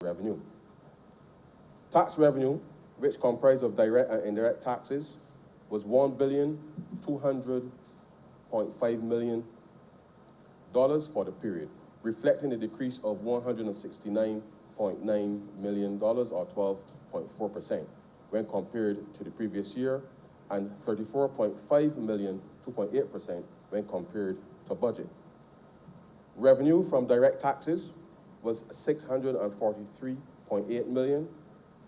revenue. Tax revenue, which comprised of direct and indirect taxes, was $1,200.5 million for the period, reflecting a decrease of $169.9 million or 12.4% when compared to the previous year, and $34.5 million, 2.8% when compared to budget. Revenue from direct taxes was $643.8 million,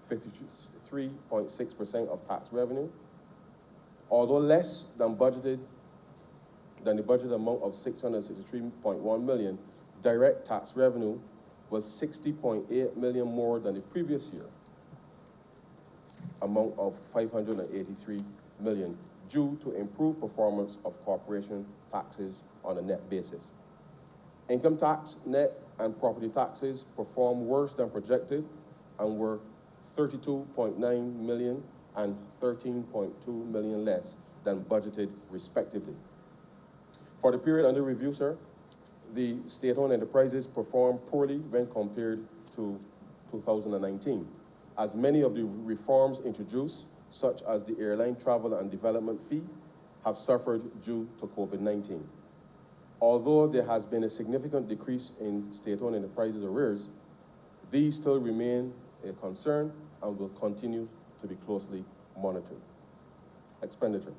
53.6% of tax revenue. Although less than the budgeted amount of $663.1 million, direct tax revenue was $60.8 million more than the previous year amount of $583 million, due to improved performance of corporation taxes on a net basis. Income tax, net, and property taxes performed worse than projected and were $32.9 million and $13.2 million less than budgeted, respectively. For the period under review, sir, the state-owned enterprises performed poorly when compared to 2019, as many of the reforms introduced, such as the airline travel and development fee, have suffered due to COVID-19. Although there has been a significant decrease in state-owned enterprises arrears, these still remain a concern and will continue to be closely monitored. Expenditure.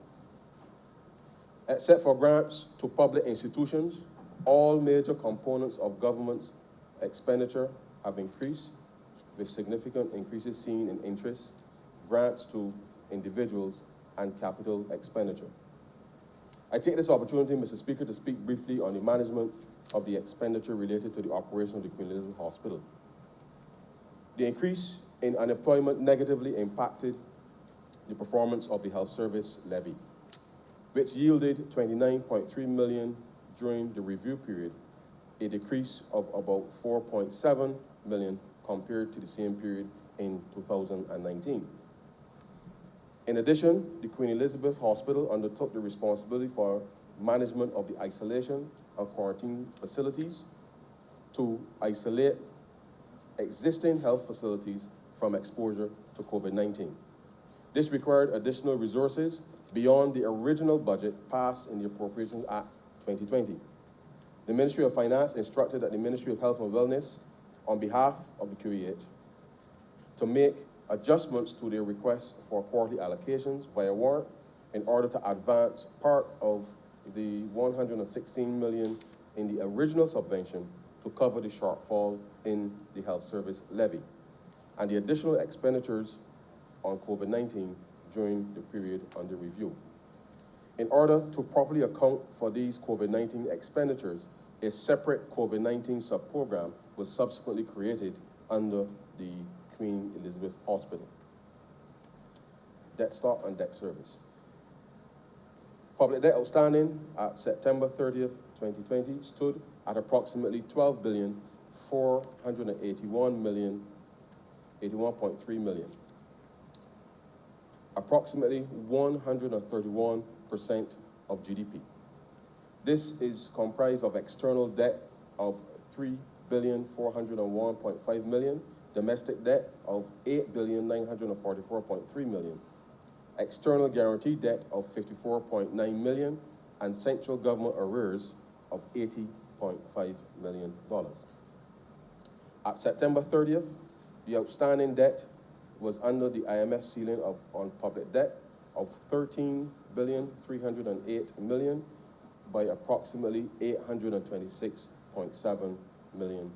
Except for grants to public institutions, all major components of government's expenditure have increased, with significant increases seen in interest, grants to individuals, and capital expenditure. I take this opportunity, Mr. Speaker, to speak briefly on the management of the expenditure related to the operation of the Queen Elizabeth Hospital. The increase in unemployment negatively impacted the performance of the health service levy, which yielded $29.3 million during the review period, a decrease of about $4.7 million compared to the same period in 2019. In addition, the Queen Elizabeth Hospital undertook the responsibility for management of the isolation and quarantine facilities to isolate existing health facilities from exposure to COVID-19. This required additional resources beyond the original budget passed in the Appropriations Act 2020. The Ministry of Finance instructed that the Ministry of Health and Wellness, on behalf of the QEH, to make adjustments to their requests for quarterly allocations via warrant in order to advance part of the $116 million in the original subvention to cover the shortfall in the health service levy and the additional expenditures on COVID-19 during the period under review. In order to properly account for these COVID-19 expenditures, a separate COVID-19 sub-program was subsequently created under the Queen Elizabeth Hospital. Debt stock and debt service. Public debt outstanding at September 30th, 2020 stood at approximately $12,481.3 million, approximately 131% of GDP. This is comprised of external debt of $3,401.5 million, domestic debt of $8,944.3 million, external guarantee debt of $54.9 million, and central government arrears of $80.5 million. At September 30th, the outstanding debt was under the IMF ceiling on public debt of $13,308 million by approximately $826.7 million.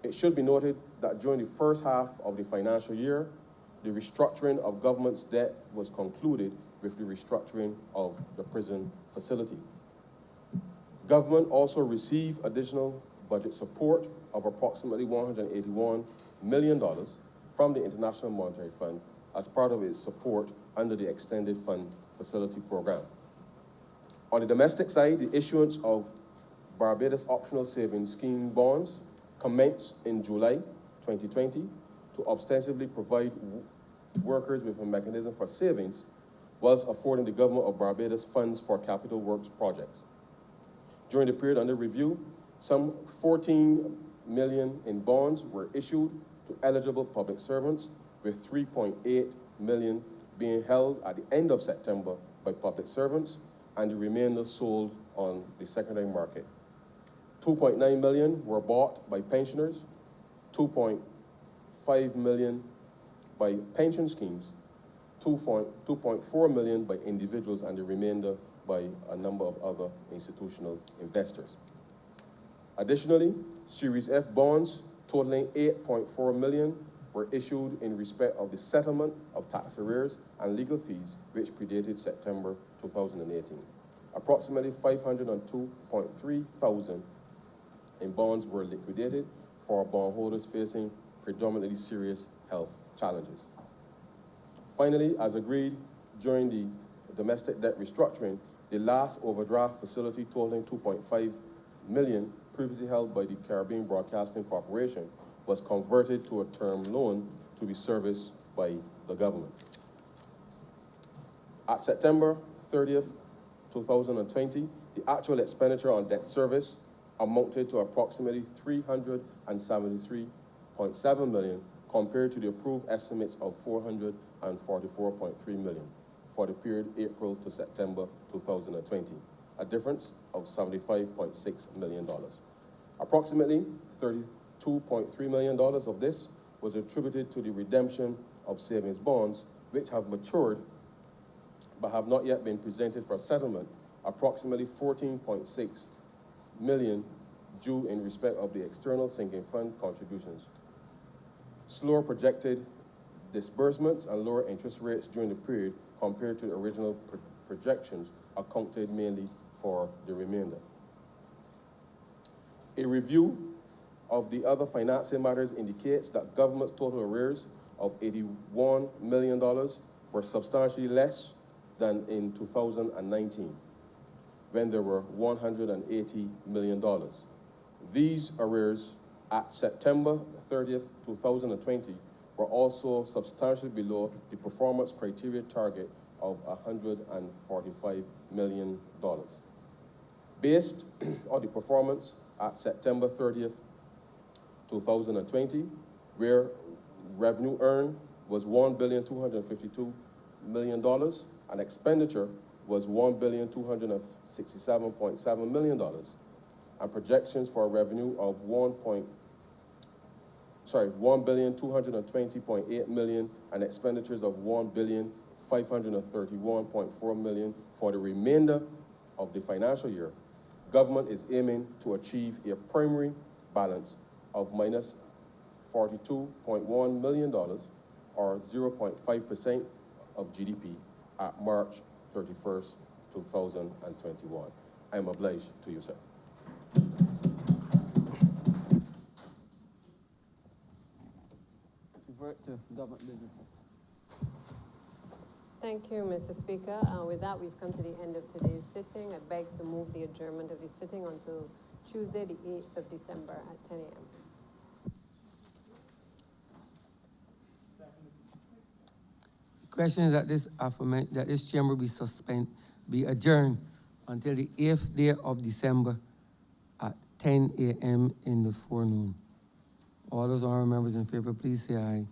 It should be noted that during the first half of the financial year, the restructuring of government's debt was concluded with the restructuring of the prison facility. Government also received additional budget support of approximately $181 million from the International Monetary Fund as part of its support under the Extended Fund Facility Program. On the domestic side, the issuance of Barbados Optional Savings Scheme bonds commenced in July 2020 to ostensibly provide workers with a mechanism for savings, whilst affording the government of Barbados funds for capital works projects. During the period under review, some $14 million in bonds were issued to eligible public servants, with 3.8 million being held at the end of September by public servants, and the remainder sold on the secondary market. 2.9 million were bought by pensioners, 2.5 million by pension schemes, 2.4 million by individuals, and the remainder by a number of other institutional investors. Additionally, Series F bonds totaling 8.4 million were issued in respect of the settlement of tax arrears and legal fees, which predated September 2018. Approximately 502.3 thousand in bonds were liquidated for bondholders facing predominantly serious health challenges. Finally, as agreed during the domestic debt restructuring, the last overdraft facility totaling 2.5 million previously held by the Caribbean Broadcasting Corporation was converted to a term loan to be serviced by the government. At September 30th, 2020, the actual expenditure on debt service amounted to approximately 373.7 million compared to the approved estimates of 444.3 million for the period April to September 2020, a difference of $75.6 million. Approximately $32.3 million of this was attributed to the redemption of savings bonds, which have matured but have not yet been presented for settlement. Approximately 14.6 million due in respect of the external sinking fund contributions. Slower projected disbursements and lower interest rates during the period compared to the original projections accounted mainly for the remainder. A review of the other financing matters indicates that government's total arrears of $81 million were substantially less than in 2019, when there were $180 million. These arrears at September 30th, 2020 were also substantially below the performance criteria target of $145 million. Based on the performance at September 30th, 2020, where revenue earned was $1,252 million and expenditure was $1,267.7 million, and projections for a revenue of $1,220.8 million and expenditures of $1,531.4 million for the remainder of the financial year. Government is aiming to achieve a primary balance of minus $42.1 million, or 0.5% of GDP at March 31st, 2021. I am obliged to you, sir. Revert to government business. Thank you, Mr. Speaker. With that, we've come to the end of today's sitting. I beg to move the adjournment of the sitting until Tuesday, the 8th of December at 10 a.m. The question is that this chamber be adjourned until the 8th day of December at 10 a.m. in the forenoon. All those honorable members in favor, please say aye.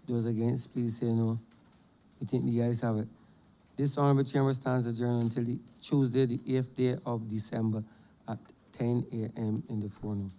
Those against, please say no. We think the ayes have it. This honorable chamber stands adjourned until Tuesday, the 8th day of December at 10 a.m. in the forenoon.